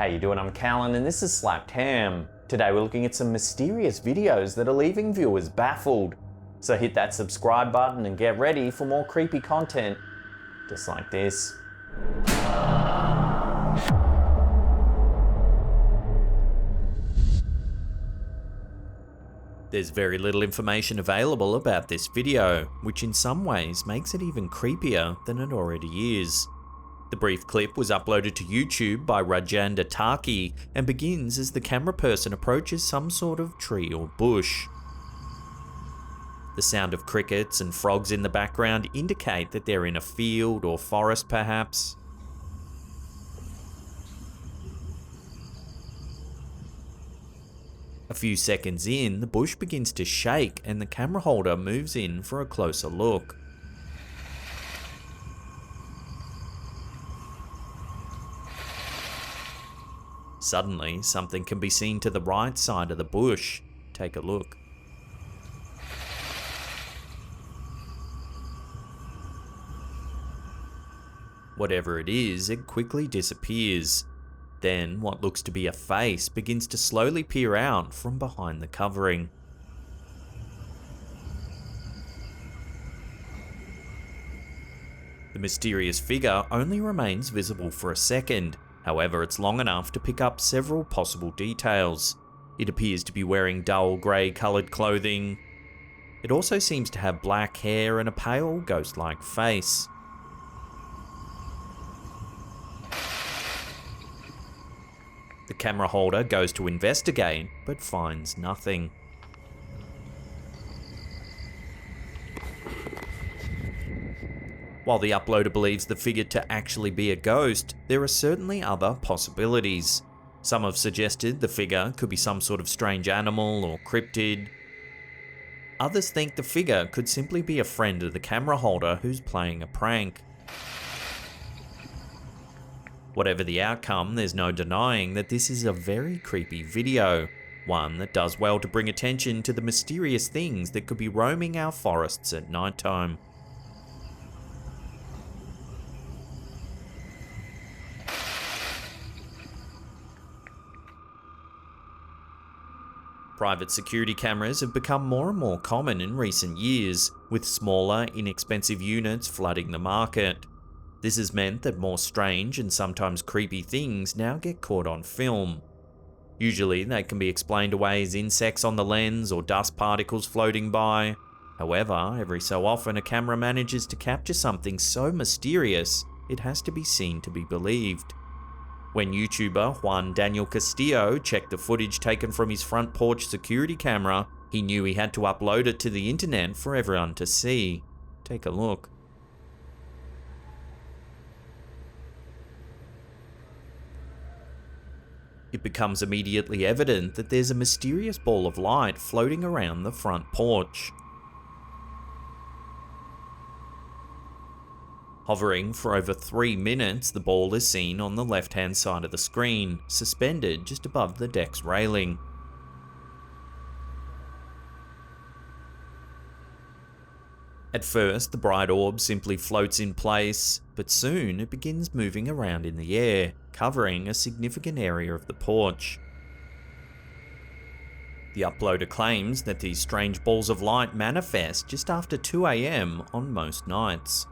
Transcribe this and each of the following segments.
How you doing? I'm Callan and this is Slapped Ham. Today we're looking at some mysterious videos that are leaving viewers baffled. So hit that subscribe button and get ready for more creepy content just like this. There's very little information available about this video, which in some ways makes it even creepier than it already is. The brief clip was uploaded to YouTube by Rajanda Taki and begins as the camera person approaches some sort of tree or bush. The sound of crickets and frogs in the background indicate that they're in a field or forest perhaps. A few seconds in, the bush begins to shake and the camera holder moves in for a closer look. Suddenly, something can be seen to the right side of the bush. Take a look. Whatever it is, it quickly disappears. Then, what looks to be a face begins to slowly peer out from behind the covering. The mysterious figure only remains visible for a second. However, it's long enough to pick up several possible details. It appears to be wearing dull grey coloured clothing. It also seems to have black hair and a pale ghost-like face. The camera holder goes to investigate, but finds nothing. While the uploader believes the figure to actually be a ghost, there are certainly other possibilities. Some have suggested the figure could be some sort of strange animal or cryptid. Others think the figure could simply be a friend of the camera holder who's playing a prank. Whatever the outcome, there's no denying that this is a very creepy video. One that does well to bring attention to the mysterious things that could be roaming our forests at nighttime. Private security cameras have become more and more common in recent years, with smaller, inexpensive units flooding the market. This has meant that more strange and sometimes creepy things now get caught on film. Usually they can be explained away as insects on the lens or dust particles floating by. However, every so often a camera manages to capture something so mysterious it has to be seen to be believed. When YouTuber Juan Daniel Castillo checked the footage taken from his front porch security camera, he knew he had to upload it to the internet for everyone to see. Take a look. It becomes immediately evident that there's a mysterious ball of light floating around the front porch. Hovering for over 3 minutes, the ball is seen on the left-hand side of the screen, suspended just above the deck's railing. At first, the bright orb simply floats in place, but soon it begins moving around in the air, covering a significant area of the porch. The uploader claims that these strange balls of light manifest just after 2 AM on most nights.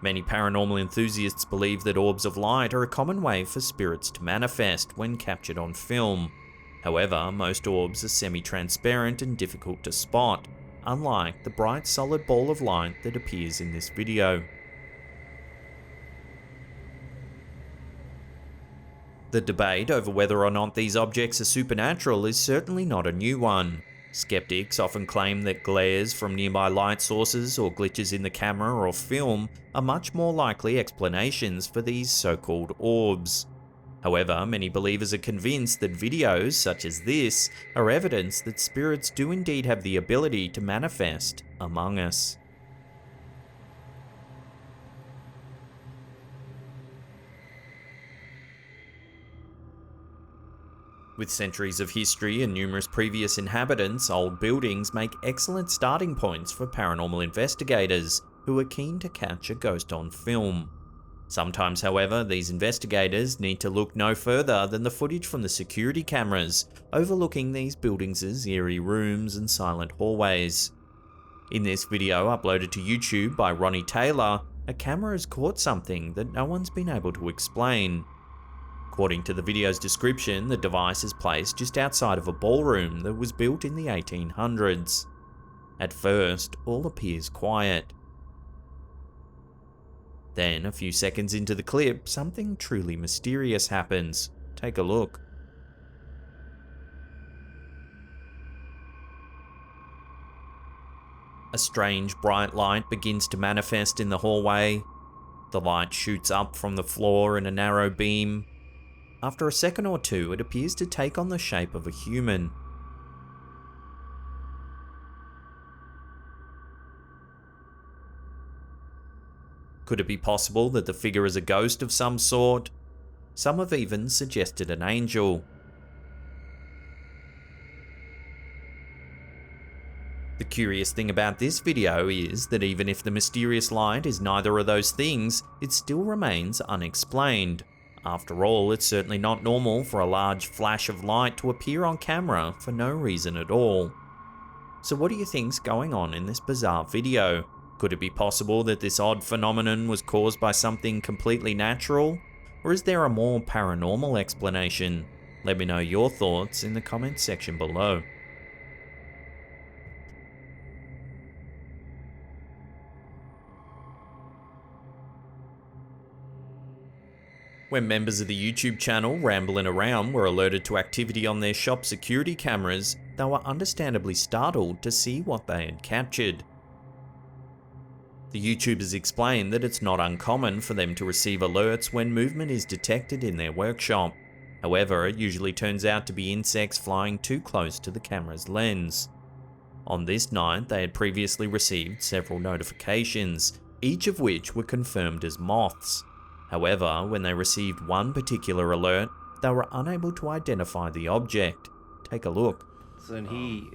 Many paranormal enthusiasts believe that orbs of light are a common way for spirits to manifest when captured on film. However, most orbs are semi-transparent and difficult to spot, unlike the bright solid ball of light that appears in this video. The debate over whether or not these objects are supernatural is certainly not a new one. Skeptics often claim that glares from nearby light sources or glitches in the camera or film are much more likely explanations for these so-called orbs. However, many believers are convinced that videos such as this are evidence that spirits do indeed have the ability to manifest among us. With centuries of history and numerous previous inhabitants, old buildings make excellent starting points for paranormal investigators who are keen to catch a ghost on film. Sometimes, however, these investigators need to look no further than the footage from the security cameras overlooking these buildings' eerie rooms and silent hallways. In this video uploaded to YouTube by Ronnie Taylor, a camera has caught something that no one's been able to explain. According to the video's description, the device is placed just outside of a ballroom that was built in the 1800s. At first, all appears quiet. Then, a few seconds into the clip, something truly mysterious happens. Take a look. A strange bright light begins to manifest in the hallway. The light shoots up from the floor in a narrow beam. After a second or two, it appears to take on the shape of a human. Could it be possible that the figure is a ghost of some sort? Some have even suggested an angel. The curious thing about this video is that even if the mysterious light is neither of those things, it still remains unexplained. After all, it's certainly not normal for a large flash of light to appear on camera for no reason at all. So what do you think's going on in this bizarre video? Could it be possible that this odd phenomenon was caused by something completely natural? Or is there a more paranormal explanation? Let me know your thoughts in the comments section below. When members of the YouTube channel Ramblin' Around were alerted to activity on their shop security cameras, they were understandably startled to see what they had captured. The YouTubers explained that it's not uncommon for them to receive alerts when movement is detected in their workshop. However, it usually turns out to be insects flying too close to the camera's lens. On this night, they had previously received several notifications, each of which were confirmed as moths. However, when they received one particular alert, they were unable to identify the object. Take a look. So then he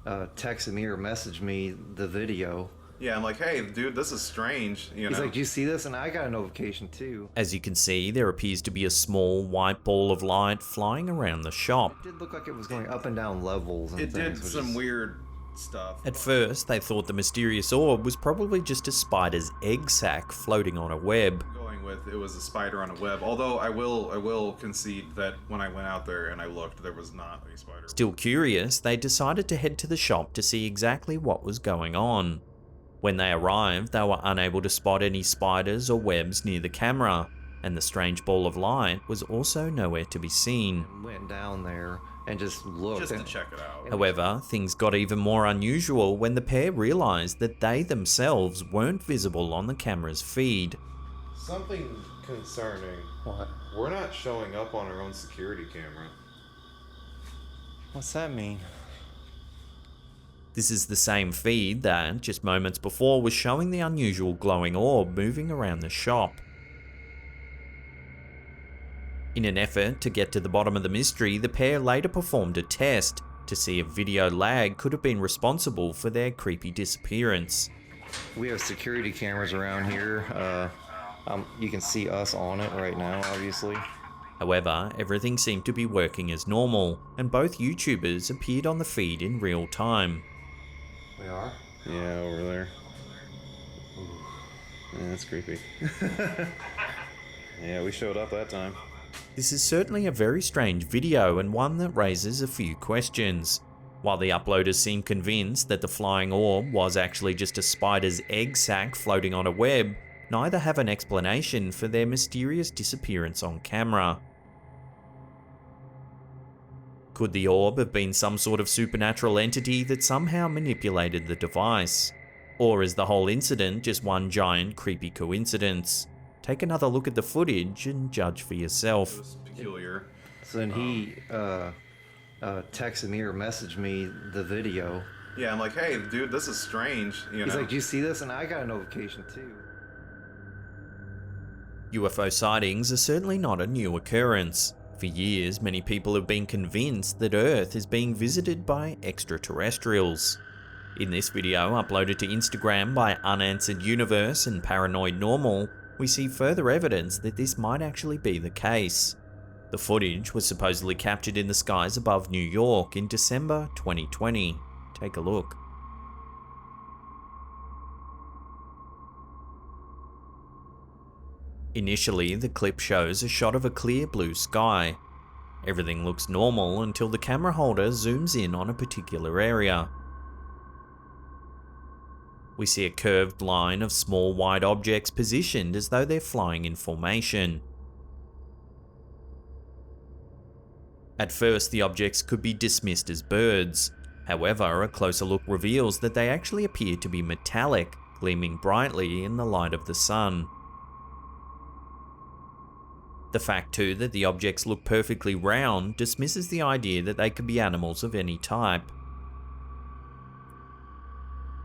texted me or messaged me the video. Yeah, I'm like, hey, dude, this is strange. He's like, do you see this? And I got a notification too. As you can see, there appears to be a small white ball of light flying around the shop. It did look like it was going up and down levels and it things. did some weird stuff. At first, they thought the mysterious orb was probably just a spider's egg sac floating on a web. Going with it was a spider on a web. Although I will concede that when I went out there and I looked, there was not a spider. Still curious, they decided to head to the shop to see exactly what was going on. When they arrived, they were unable to spot any spiders or webs near the camera, and the strange ball of light was also nowhere to be seen. Went down there and just looked. Just to check it out. However, things got even more unusual when the pair realized that they themselves weren't visible on the camera's feed. Something concerning. What? We're not showing up on our own security camera. What's that mean? This is the same feed that, just moments before, was showing the unusual glowing orb moving around the shop. In an effort to get to the bottom of the mystery, the pair later performed a test to see if video lag could have been responsible for their creepy disappearance. We have security cameras around here. You can see us on it right now, obviously. However, everything seemed to be working as normal, and both YouTubers appeared on the feed in real time. They are? Yeah, over there. Ooh. Yeah, that's creepy. Yeah, we showed up that time. This is certainly a very strange video and one that raises a few questions. While the uploaders seem convinced that the flying orb was actually just a spider's egg sac floating on a web, neither have an explanation for their mysterious disappearance on camera. Could the orb have been some sort of supernatural entity that somehow manipulated the device? Or is the whole incident just one giant creepy coincidence? Take another look at the footage and judge for yourself. It was peculiar. So then he texted me or messaged me the video. Yeah, I'm like, hey, dude, this is strange. He's like, do you see this? And I got a notification too. UFO sightings are certainly not a new occurrence. For years, many people have been convinced that Earth is being visited by extraterrestrials. In this video, uploaded to Instagram by Unanswered Universe and Paranoid Normal, we see further evidence that this might actually be the case. The footage was supposedly captured in the skies above New York in December 2020. Take a look. Initially, the clip shows a shot of a clear blue sky. Everything looks normal until the camera holder zooms in on a particular area. We see a curved line of small white objects positioned as though they're flying in formation. At first, the objects could be dismissed as birds. However, a closer look reveals that they actually appear to be metallic, gleaming brightly in the light of the sun. The fact too that the objects look perfectly round dismisses the idea that they could be animals of any type.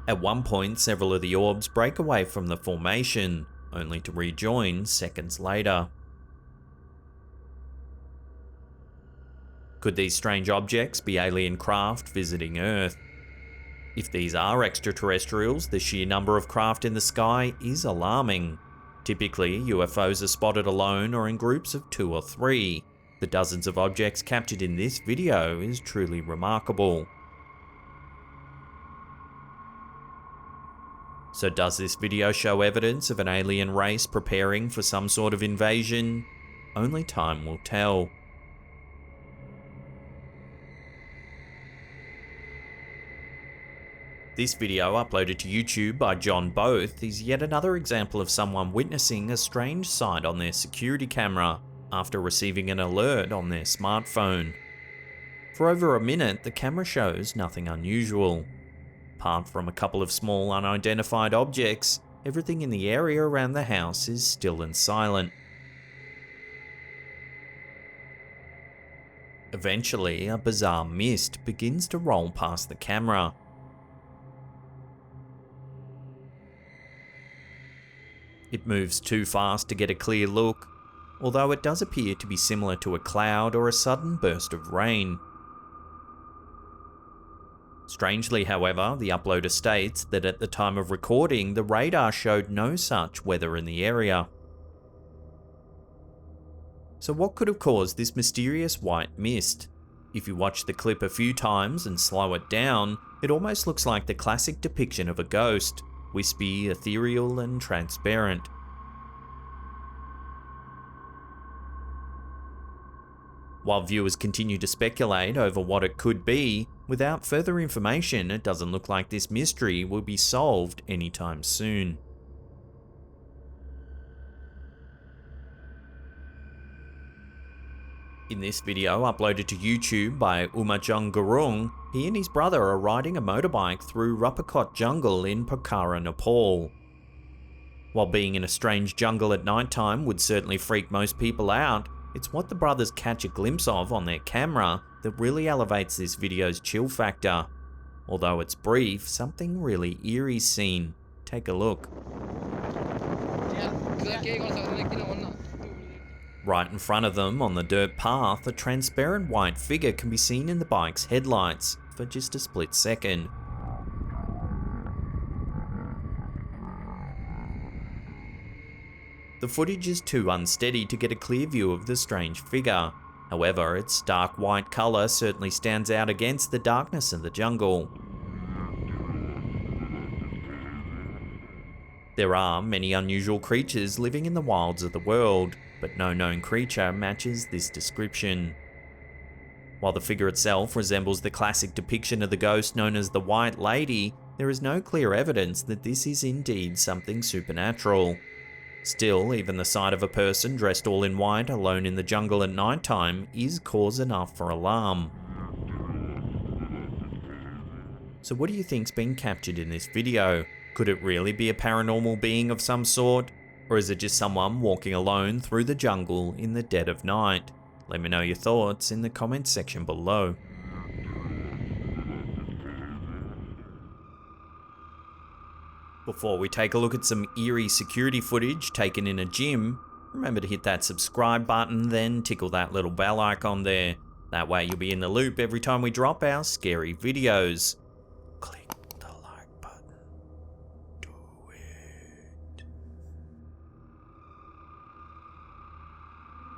At one point, several of the orbs break away from the formation, only to rejoin seconds later. Could these strange objects be alien craft visiting Earth? If these are extraterrestrials, the sheer number of craft in the sky is alarming. Typically, UFOs are spotted alone or in groups of 2 or 3. The dozens of objects captured in this video is truly remarkable. So does this video show evidence of an alien race preparing for some sort of invasion? Only time will tell. This video, uploaded to YouTube by John Both, is yet another example of someone witnessing a strange sight on their security camera after receiving an alert on their smartphone. For over a minute, the camera shows nothing unusual. Apart from a couple of small unidentified objects, everything in the area around the house is still and silent. Eventually, a bizarre mist begins to roll past the camera. It moves too fast to get a clear look, although it does appear to be similar to a cloud or a sudden burst of rain. Strangely, however, the uploader states that at the time of recording, the radar showed no such weather in the area. So what could have caused this mysterious white mist? If you watch the clip a few times and slow it down, it almost looks like the classic depiction of a ghost. Wispy, ethereal, and transparent. While viewers continue to speculate over what it could be, without further information, it doesn't look like this mystery will be solved anytime soon. In this video, uploaded to YouTube by Umajung Gurung, he and his brother are riding a motorbike through Rupakot jungle in Pokhara, Nepal. While being in a strange jungle at nighttime would certainly freak most people out, it's what the brothers catch a glimpse of on their camera that really elevates this video's chill factor. Although it's brief, something really eerie's seen. Take a look. Right in front of them, on the dirt path, a transparent white figure can be seen in the bike's headlights for just a split second. The footage is too unsteady to get a clear view of the strange figure. However, its dark white colour certainly stands out against the darkness of the jungle. There are many unusual creatures living in the wilds of the world, but no known creature matches this description. While the figure itself resembles the classic depiction of the ghost known as the White Lady, there is no clear evidence that this is indeed something supernatural. Still, even the sight of a person dressed all in white alone in the jungle at nighttime is cause enough for alarm. So what do you think's been captured in this video? Could it really be a paranormal being of some sort? Or is it just someone walking alone through the jungle in the dead of night? Let me know your thoughts in the comments section below. Before we take a look at some eerie security footage taken in a gym, Remember to hit that subscribe button, then tickle that little bell icon there. That way you'll be in the loop every time we drop our scary videos. Click the like button. Do it.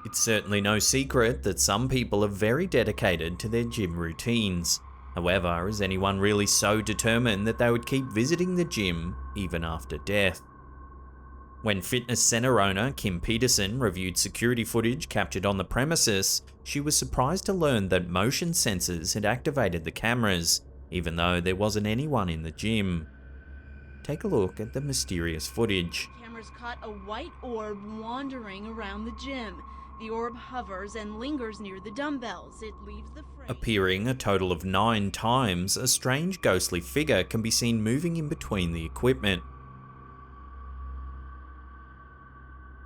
It's certainly no secret that some people are very dedicated to their gym routines. However, is anyone really so determined that they would keep visiting the gym even after death? When fitness center owner Kim Peterson reviewed security footage captured on the premises, she was surprised to learn that motion sensors had activated the cameras, even though there wasn't anyone in the gym. Take a look at the mysterious footage. Cameras caught a white orb wandering around the gym. The orb hovers and lingers near the dumbbells. It leaves the frame. Appearing a total of 9 times, a strange ghostly figure can be seen moving in between the equipment.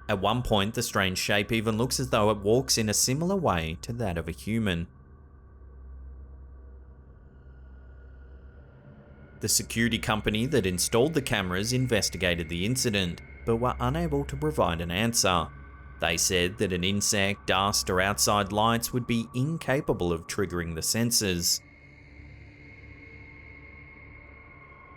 At one point, the strange shape even looks as though it walks in a similar way to that of a human. The security company that installed the cameras investigated the incident, but were unable to provide an answer. They said that an insect, dust, or outside lights would be incapable of triggering the sensors.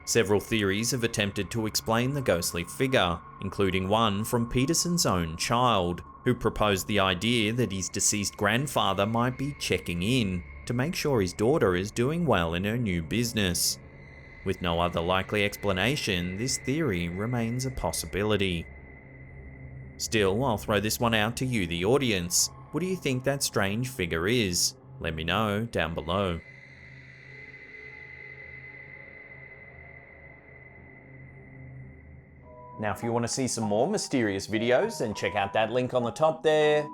Several theories have attempted to explain the ghostly figure, including one from Peterson's own child, who proposed the idea that his deceased grandfather might be checking in to make sure his daughter is doing well in her new business. With no other likely explanation, this theory remains a possibility. Still, I'll throw this one out to you, the audience. What do you think that strange figure is? Let me know down below. Now, if you want to see some more mysterious videos, then check out that link on the top there.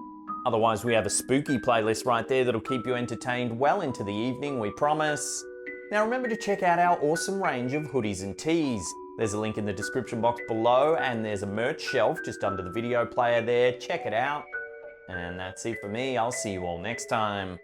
Otherwise, we have a spooky playlist right there that'll keep you entertained well into the evening, we promise. Now, remember to check out our awesome range of hoodies and tees. There's a link in the description box below, and there's a merch shelf just under the video player there. Check it out. And that's it for me. I'll see you all next time.